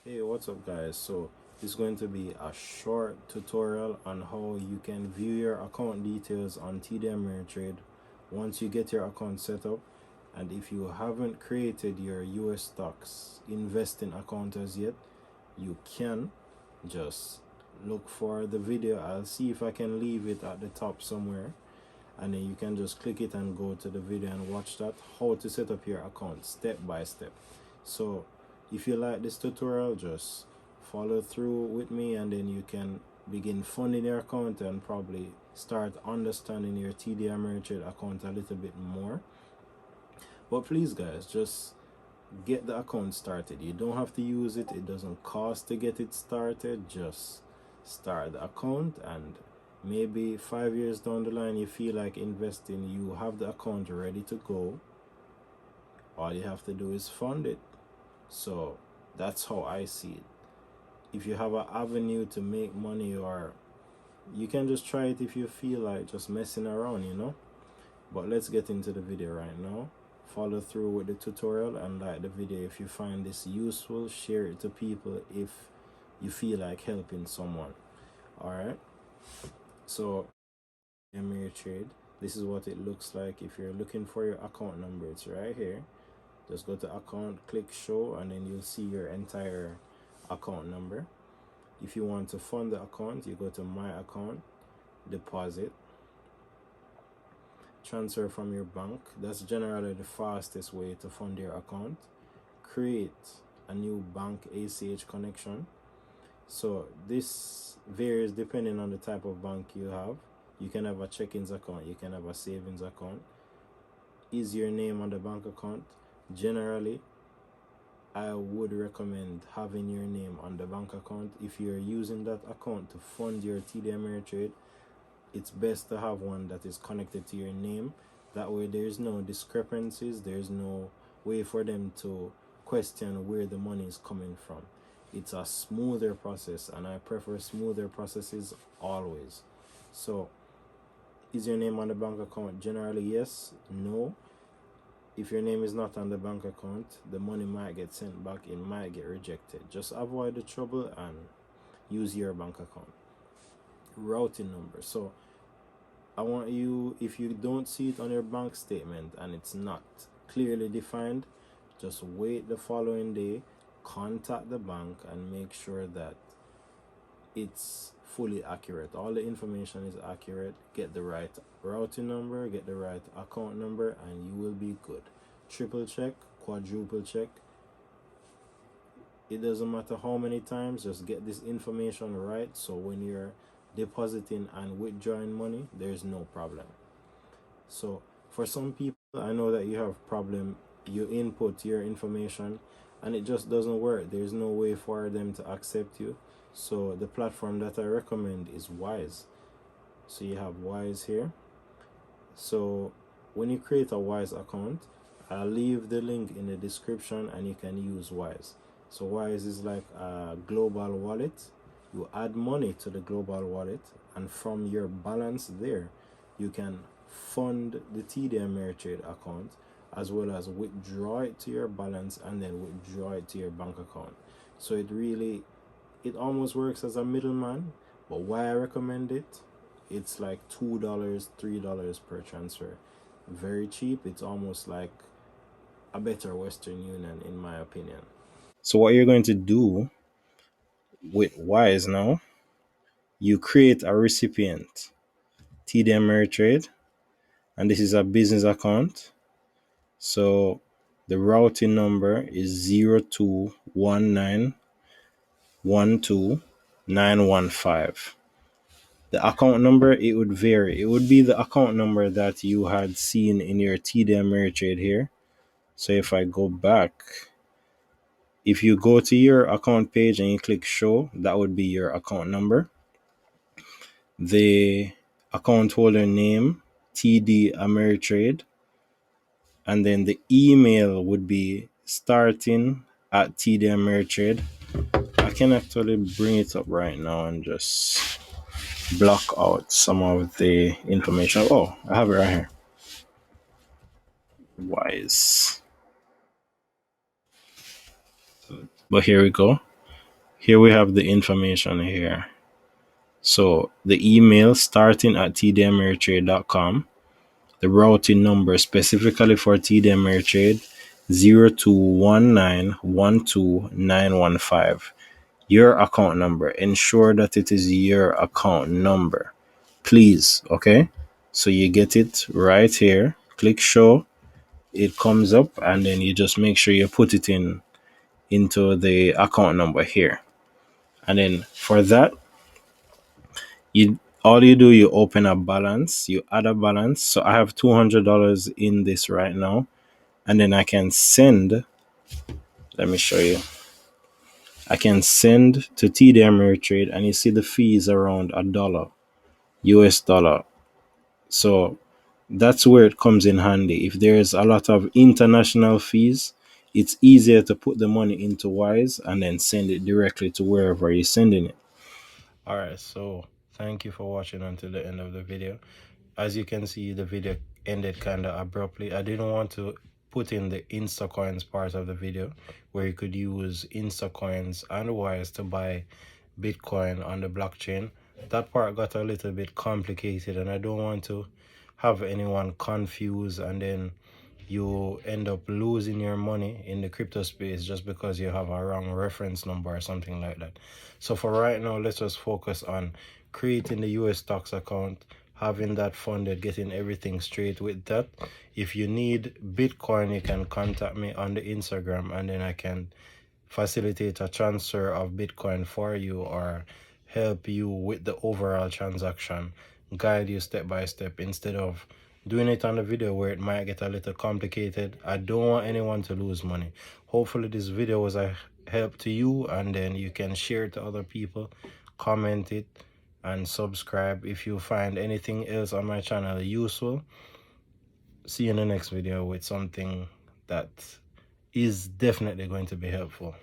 Hey, what's up guys? So it's going to be a short tutorial on how you can view your account details on TD Ameritrade once you get your account set up. And if you haven't created your US stocks investing account as yet, you can just look for the video. I'll see if I can leave it at the top somewhere, and then you can just click it and go to the video and watch that, how to set up your account step by step. So if you like this tutorial, just follow through with me, and then you can begin funding your account and probably start understanding your TD Ameritrade account a little bit more. But please guys, just get the account started. You don't have to use it. It doesn't cost to get it started. Just start the account, and maybe 5 years down the line you feel like investing, you have the account ready to go. All you have to do is fund it. So that's how I see it. If you have an avenue to make money, or you can just try it if you feel like just messing around. But let's get into the video right now. Follow through with the tutorial and like the video if you find this useful. Share it to people if you feel like helping someone. Alright, so Ameritrade, this is what it looks like. If you're looking for your account number, it's right here. Just go to account, click show, and then you'll see your entire account number. If you want to fund the account, you go to my account, deposit, transfer from your bank. That's generally the fastest way to fund your account. Create a new bank ACH connection. So this varies depending on the type of bank you have. You can have a check-ins account, you can have a savings account. Is your name on the bank account? Generally, I would recommend having your name on the bank account. If you're using that account to fund your TD Ameritrade, it's best to have one that is connected to your name. That way there's no discrepancies, there's no way for them to question where the money is coming from. It's a smoother process, and I prefer smoother processes always. So is your name on the bank account? Generally yes, no. If your name is not on the bank account, the money might get sent back, it might get rejected. Just avoid the trouble and use your bank account. Routing number. So I want you, if you don't see it on your bank statement and it's not clearly defined, just wait the following day, contact the bank and make sure that it's fully accurate. All the information is accurate. Get the right routing number, get the right account number, and you will be good. Triple check, quadruple check. It doesn't matter how many times, just get this information right, so when you're depositing and withdrawing money, there's no problem. So for some people, I know that you have problem, you input your information and it just doesn't work. There's no way for them to accept you. So the platform that I recommend is Wise. So you have Wise here. So when you create a Wise account, I'll leave the link in the description and you can use Wise. So Wise is like a global wallet. You add money to the global wallet, and from your balance there, you can fund the TD Ameritrade account, as well as withdraw it to your balance and then withdraw it to your bank account. So it almost works as a middleman. But why I recommend it, it's like $2, $3 per transfer. Very cheap. It's almost like a better Western Union in my opinion. So what you're going to do with Wise now, you create a recipient, TD Ameritrade, and this is a business account. So the routing number is 0219129115. The account number, it would vary. It would be the account number that you had seen in your TD Ameritrade here. So if I go back, if you go to your account page and you click show, that would be your account number. The account holder name, TD Ameritrade, and then the email would be starting at TD Ameritrade. I can actually bring it up right now and just block out some of the information. Oh, I have it right here. Wise. But here we go. here we have the information here. So the email starting at tdameritrade.com, the routing number specifically for TD Ameritrade 0219129115. Your account number. Ensure that it is your account number, please. Okay, so you get it right here. Click show. It comes up, and then you just make sure you put it into the account number here. And then for that, you open a balance, you add a balance. So I have $200 in this right now, and then I can send. Let me show you. I can send to TD Ameritrade, and you see the fees around $1 US dollar. So that's where it comes in handy. If there's a lot of international fees, it's easier to put the money into Wise and then send it directly to wherever you're sending it. All right, so thank you for watching until the end of the video. As you can see, the video ended kind of abruptly. I didn't want to put in the Instacoins part of the video where you could use Instacoins and Wise to buy Bitcoin on the blockchain. That part got a little bit complicated, and I don't want to have anyone confused and then you end up losing your money in the crypto space just because you have a wrong reference number or something like that. So for right now, let's just focus on creating the US stocks account, having that funded, getting everything straight with that. If you need Bitcoin, you can contact me on the Instagram, and then I can facilitate a transfer of Bitcoin for you or help you with the overall transaction, guide you step by step instead of doing it on the video where it might get a little complicated. I don't want anyone to lose money. Hopefully this video was a help to you, and then you can share it to other people, comment it, and subscribe if you find anything else on my channel useful. See you in the next video with something that is definitely going to be helpful.